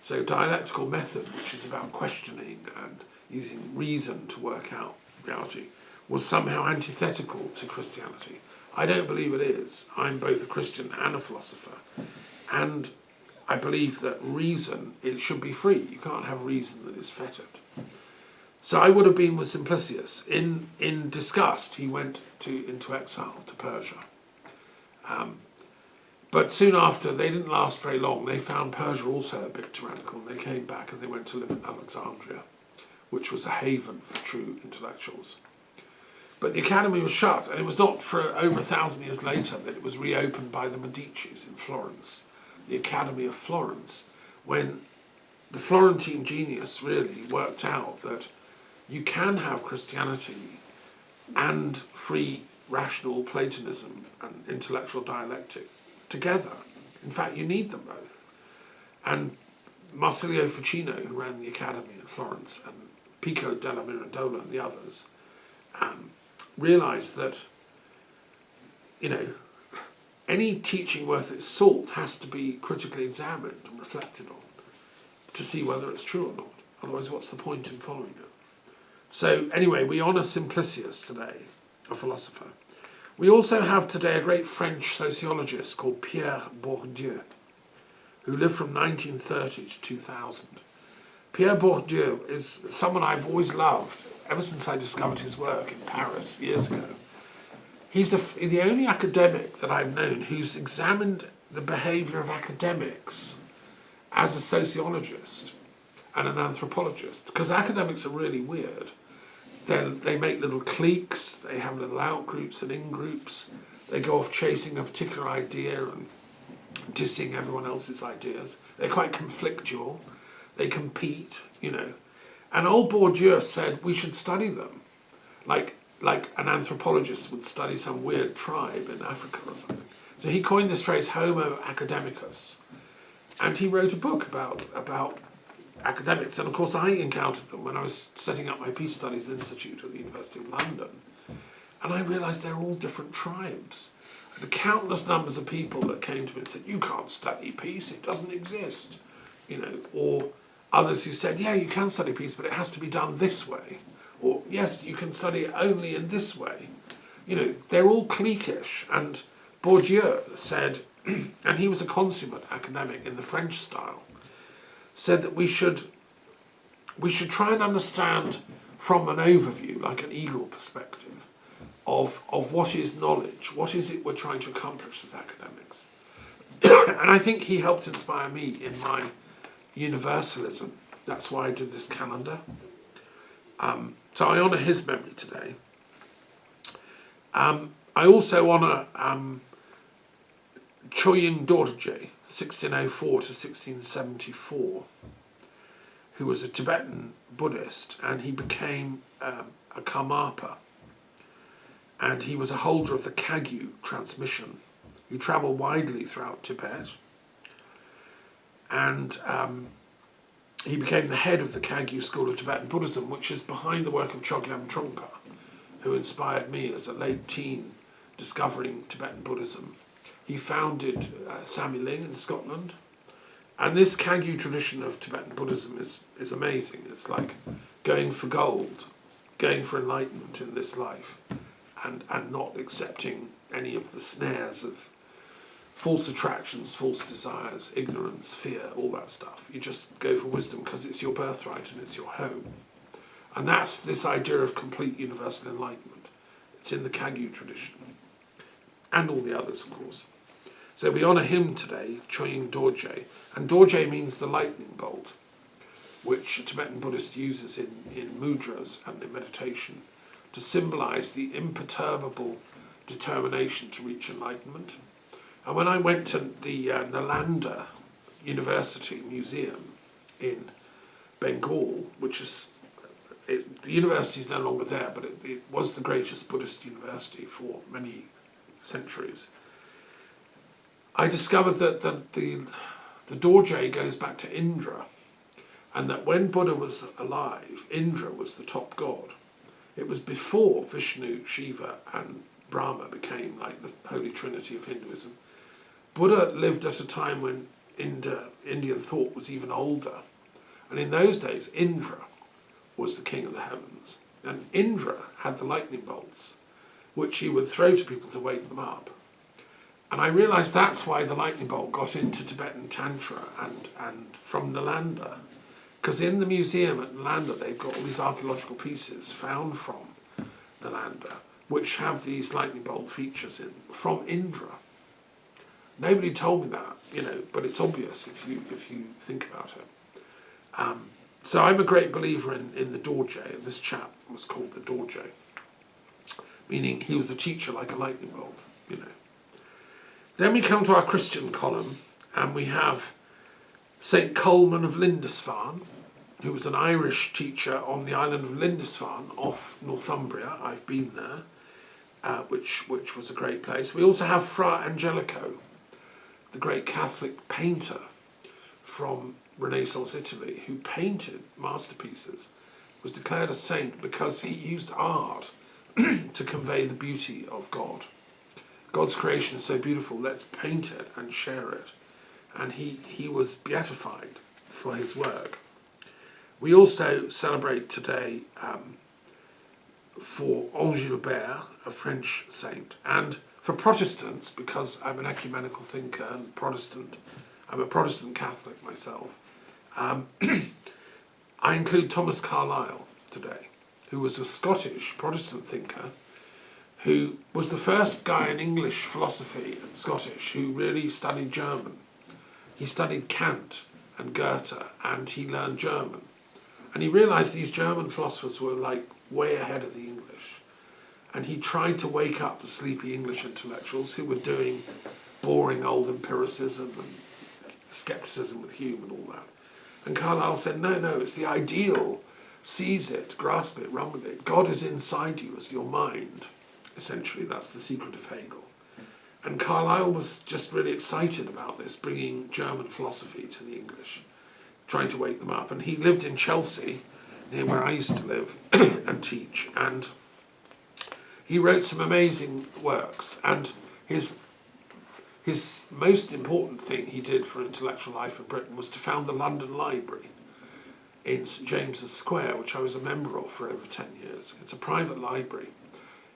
So dialectical method, which is about questioning and using reason to work out reality, was somehow antithetical to Christianity. I don't believe it is. I'm both a Christian and a philosopher. And I believe that reason, it should be free. You can't have reason that is fettered. So I would have been with Simplicius. In disgust, he went into exile to Persia. But soon after, they didn't last very long. They found Persia also a bit tyrannical, and they came back and they went to live in Alexandria, which was a haven for true intellectuals. But the academy was shut, and it was not for over 1,000 years later that it was reopened by the Medicis in Florence, the Academy of Florence, when the Florentine genius really worked out that you can have Christianity and free rational Platonism and intellectual dialectic together. In fact, you need them both. And Marsilio Ficino, who ran the academy in Florence, and Pico della Mirandola and the others, realised that, any teaching worth its salt has to be critically examined and reflected on to see whether it's true or not. Otherwise, what's the point in following it? So anyway, we honour Simplicius today, a philosopher. We also have today a great French sociologist called Pierre Bourdieu, who lived from 1930 to 2000. Pierre Bourdieu is someone I've always loved, ever since I discovered his work in Paris years ago. He's the only academic that I've known who's examined the behaviour of academics as a sociologist and an anthropologist, because academics are really weird. They make little cliques, they have little out-groups and in-groups, they go off chasing a particular idea and dissing everyone else's ideas. They're quite conflictual, they compete, And old Bourdieu said we should study them, like an anthropologist would study some weird tribe in Africa or something. So he coined this phrase Homo academicus, and he wrote a book about academics, and of course I encountered them when I was setting up my Peace Studies Institute at the University of London, and I realised they're all different tribes. The countless numbers of people that came to me and said, you can't study peace, it doesn't exist, or others who said, yeah, you can study peace, but it has to be done this way, or yes, you can study it only in this way. They're all cliquish, and Bourdieu said, and he was a consummate academic in the French style, said that we should try and understand from an overview, like an eagle perspective, of what is knowledge, what is it we're trying to accomplish as academics. And I think he helped inspire me in my universalism. That's why I did this calendar. So I honour his memory today. I also honour Choying Dorje, 1604 to 1674, who was a Tibetan Buddhist, and he became a Karmapa, and he was a holder of the Kagyu transmission. He travelled widely throughout Tibet, and he became the head of the Kagyu school of Tibetan Buddhism, which is behind the work of Chogyam Trungpa, who inspired me as a late teen discovering Tibetan Buddhism. He founded Sami Ling in Scotland, and this Kagyu tradition of Tibetan Buddhism is amazing. It's like going for gold, going for enlightenment in this life, and not accepting any of the snares of false attractions, false desires, ignorance, fear, all that stuff. You just go for wisdom because it's your birthright and it's your home. And that's this idea of complete universal enlightenment. It's in the Kagyu tradition, and all the others, of course. So we honour him today, Choying Dorje. And Dorje means the lightning bolt, which a Tibetan Buddhist uses in mudras and in meditation to symbolise the imperturbable determination to reach enlightenment. And when I went to the Nalanda University Museum in Bengal, which is, the university is no longer there, but it was the greatest Buddhist university for many centuries, I discovered that the Dorje goes back to Indra, and that when Buddha was alive, Indra was the top god. It was before Vishnu, Shiva and Brahma became like the Holy Trinity of Hinduism. Buddha lived at a time when Indian thought was even older. And in those days, Indra was the king of the heavens. And Indra had the lightning bolts, which he would throw to people to wake them up. And I realised that's why the lightning bolt got into Tibetan Tantra and from Nalanda. Because in the museum at Nalanda, they've got all these archaeological pieces found from Nalanda, which have these lightning bolt features in, from Indra. Nobody told me that, but it's obvious if you think about it. So I'm a great believer in the Dorje, and this chap was called the Dorje, meaning he was a teacher like a lightning bolt, Then we come to our Christian column, and we have St. Colman of Lindisfarne, who was an Irish teacher on the island of Lindisfarne off Northumbria. I've been there, which was a great place. We also have Fra Angelico, the great Catholic painter from Renaissance Italy, who painted masterpieces, was declared a saint because he used art to convey the beauty of God. God's creation is so beautiful, let's paint it and share it. And he was beatified for his work. We also celebrate today for Angilbert, a French saint, and for Protestants, because I'm an ecumenical thinker and Protestant, I'm a Protestant Catholic myself, I include Thomas Carlyle today, who was a Scottish Protestant thinker, who was the first guy in English philosophy and Scottish who really studied German. He studied Kant and Goethe, and he learned German. And he realised these German philosophers were like way ahead of the English. And he tried to wake up the sleepy English intellectuals who were doing boring old empiricism and skepticism with Hume and all that. And Carlyle said, no, it's the ideal. Seize it, grasp it, run with it. God is inside you as your mind. Essentially, that's the secret of Hegel. And Carlyle was just really excited about this, bringing German philosophy to the English, trying to wake them up. And he lived in Chelsea, near where I used to live and teach. And he wrote some amazing works. And his most important thing he did for intellectual life in Britain was to found the London Library in St James's Square, which I was a member of for over 10 years. It's a private library.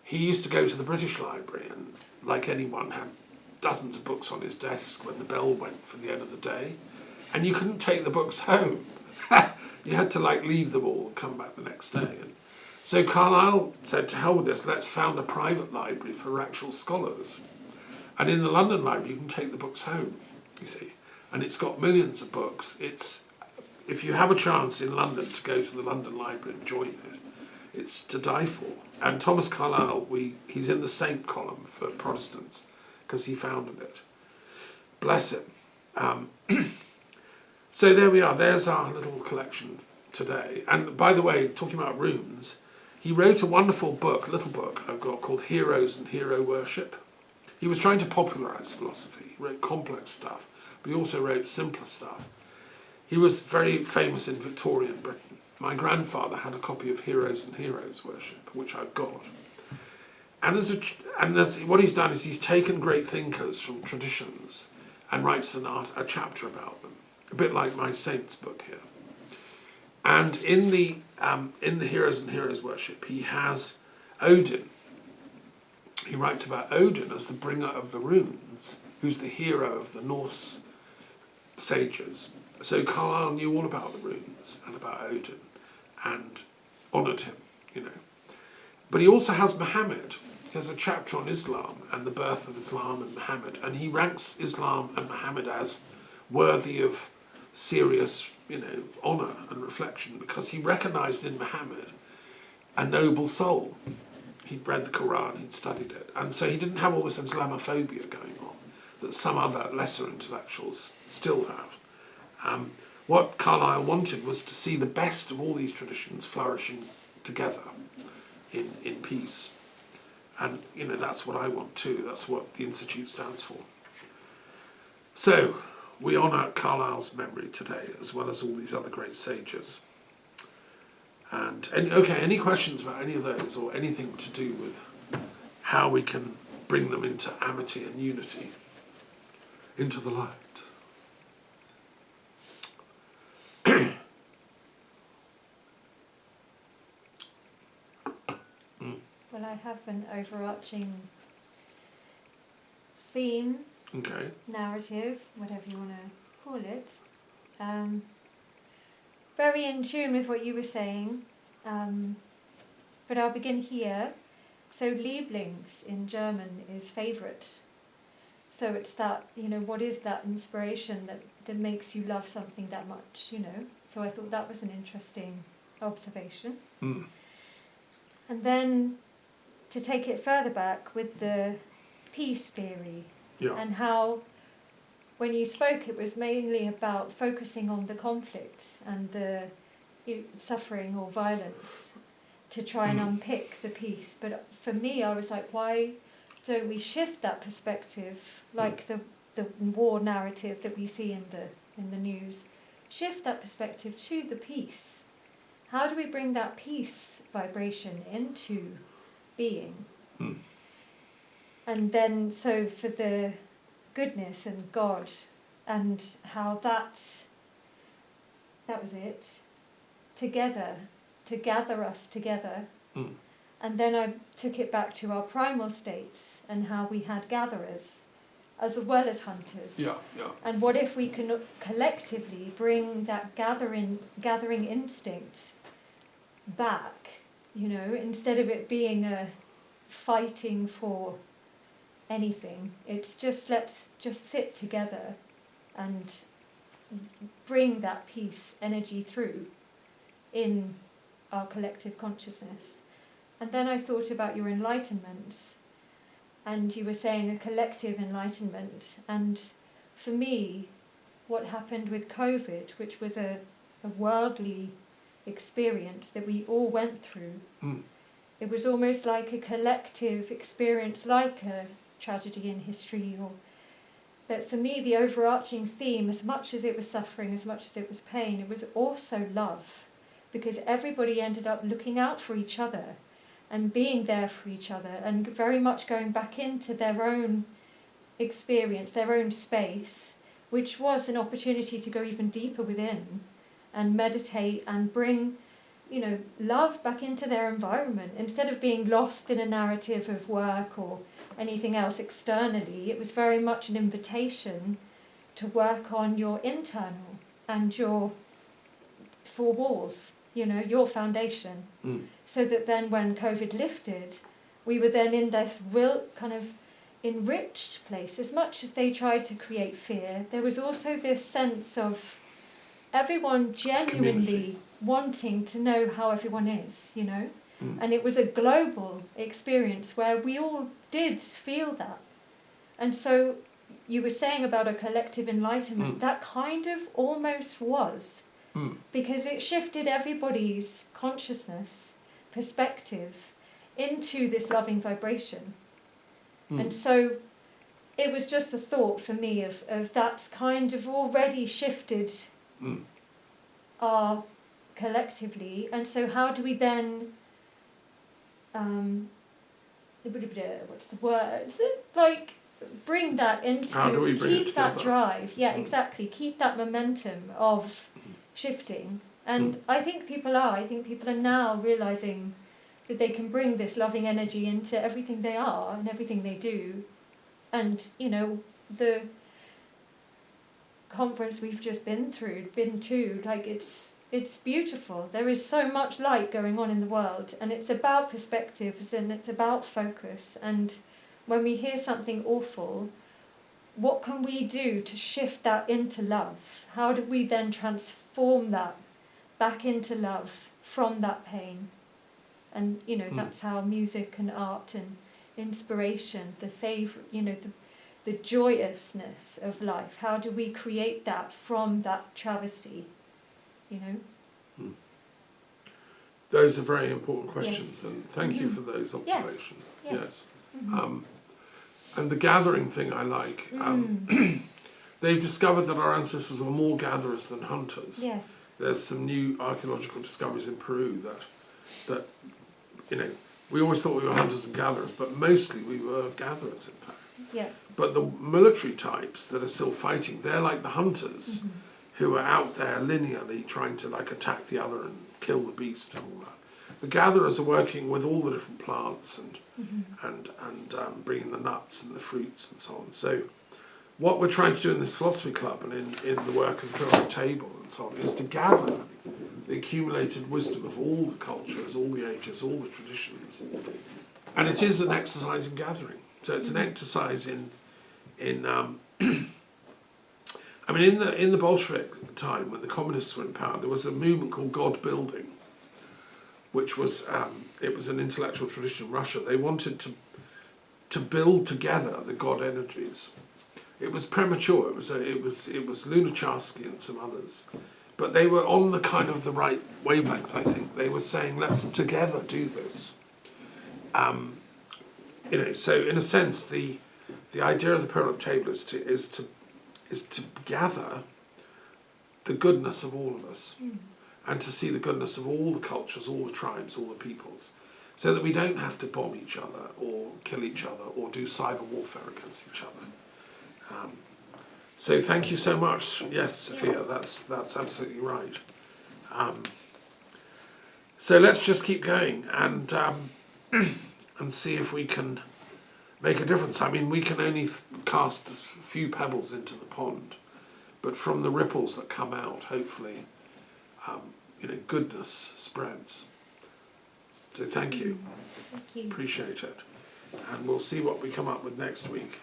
He used to go to the British Library and, like anyone, had dozens of books on his desk when the bell went for the end of the day. And you couldn't take the books home. You had to leave them all and come back the next day. And so Carlyle said, to hell with this, let's found a private library for actual scholars. And in the London Library, you can take the books home, you see. And it's got millions of books. If you have a chance in London to go to the London Library and join it, it's to die for. And Thomas Carlyle, he's in the saint column for Protestants because he founded it. Bless him. So there we are. There's our little collection today. And by the way, talking about runes, he wrote a wonderful little book I've got called Heroes and Hero Worship. He was trying to popularise philosophy. He wrote complex stuff, but he also wrote simpler stuff. He was very famous in Victorian Britain. My grandfather had a copy of Heroes and Heroes Worship, which I've got. And what he's done is he's taken great thinkers from traditions and writes a chapter about them, a bit like my Saints book here. And in the Heroes and Heroes Worship, he has Odin. He writes about Odin as the bringer of the runes, who's the hero of the Norse sages. So Carlyle knew all about the runes and about Odin and honoured him, But he also has Muhammad. He has a chapter on Islam and the birth of Islam and Muhammad, and he ranks Islam and Muhammad as worthy of serious, honour and reflection, because he recognised in Muhammad a noble soul. He'd read the Quran, he'd studied it, and so he didn't have all this Islamophobia going on that some other lesser intellectuals still have. What Carlyle wanted was to see the best of all these traditions flourishing together in peace. And, that's what I want too. That's what the Institute stands for. So, we honour Carlyle's memory today, as well as all these other great sages. And, any questions about any of those, or anything to do with how we can bring them into amity and unity, into the light? I have an overarching theme, Okay. narrative, whatever you want to call it. Very in tune with what you were saying, but I'll begin here. So Lieblings in German is favourite. So it's that, what is that inspiration that makes you love something that much, So I thought that was an interesting observation. Mm. And then to take it further back with the peace theory, Yeah. and how when you spoke it was mainly about focusing on the conflict and the suffering or violence to try and unpick the peace. But for me, I was like, why don't we shift that perspective, like the war narrative that we see in the news, shift that perspective to the peace? How do we bring that peace vibration into being? Mm. And then, so for the goodness and God, and how that was it, together, to gather us together. Mm. And then I took it back to our primal states and how we had gatherers as well as hunters. Yeah, yeah. And what if we can collectively bring that gathering instinct back, instead of it being a fighting for anything. It's just, let's just sit together and bring that peace energy through in our collective consciousness. And then I thought about your enlightenments, and you were saying a collective enlightenment. And for me, what happened with COVID, which was a worldly experience that we all went through, it was almost like a collective experience, like a tragedy in history. But for me, the overarching theme, as much as it was suffering, as much as it was pain, it was also love, because everybody ended up looking out for each other and being there for each other, and very much going back into their own experience, their own space, which was an opportunity to go even deeper within and meditate and bring love back into their environment. Instead of being lost in a narrative of work or anything else externally, it was very much an invitation to work on your internal and your four walls, your foundation. So that then when COVID lifted, we were then in this real kind of enriched place. As much as they tried to create fear, there was also this sense of everyone genuinely community, wanting to know how everyone is, And it was a global experience where we all did feel that. And so you were saying about a collective enlightenment, that kind of almost was, because it shifted everybody's consciousness, perspective, into this loving vibration. And so it was just a thought for me of that's kind of already shifted our collectively. And so how do we then what's the word, like bring that into, how do we bring keep it that together? drive, exactly, keep that momentum of shifting. And I think people are now realising that they can bring this loving energy into everything they are and everything they do. And the conference we've just been to, like it's beautiful. There is so much light going on in the world, and it's about perspectives and it's about focus. And when we hear something awful, what can we do to shift that into love? How do we then transform that back into love from that pain? And that's how music and art and inspiration, the favourite, the joyousness of life, how do we create that from that travesty? Those are very important questions, Yes. and thank you for those observations. Yes. And the gathering thing I like. They've discovered that our ancestors were more gatherers than hunters. Yes. There's some new archaeological discoveries in Peru that we always thought we were hunters and gatherers, but mostly we were gatherers, in fact. Yeah. But the military types that are still fighting, they're like the hunters who are out there linearly trying to attack the other and kill the beast and all that. the gatherers are working with all the different plants and Mm-hmm. bringing the nuts and the fruits and so on. So what we're trying to do in this philosophy club and in the work of the Periodic Table and so on is to gather the accumulated wisdom of all the cultures, all the ages, all the traditions. And it is an exercise in gathering. So it's an exercise in I mean, in the Bolshevik time, when the communists were in power, there was a movement called God Building, which was it was an intellectual tradition in Russia. They wanted to build together the God energies. It was premature. It was Lunacharsky and some others, but they were on the kind of the right wavelength. I think they were saying, let's together do this. So in a sense, the idea of the Periodic Table is to gather the goodness of all of us, and to see the goodness of all the cultures, all the tribes, all the peoples, so that we don't have to bomb each other or kill each other or do cyber warfare against each other. So thank you so much. Yes, Sophia, that's absolutely right. So let's just keep going and see if we can make a difference. I mean, we can only cast a few pebbles into the pond, but from the ripples that come out, hopefully, goodness spreads. So thank you. Thank you. Appreciate it. And we'll see what we come up with next week.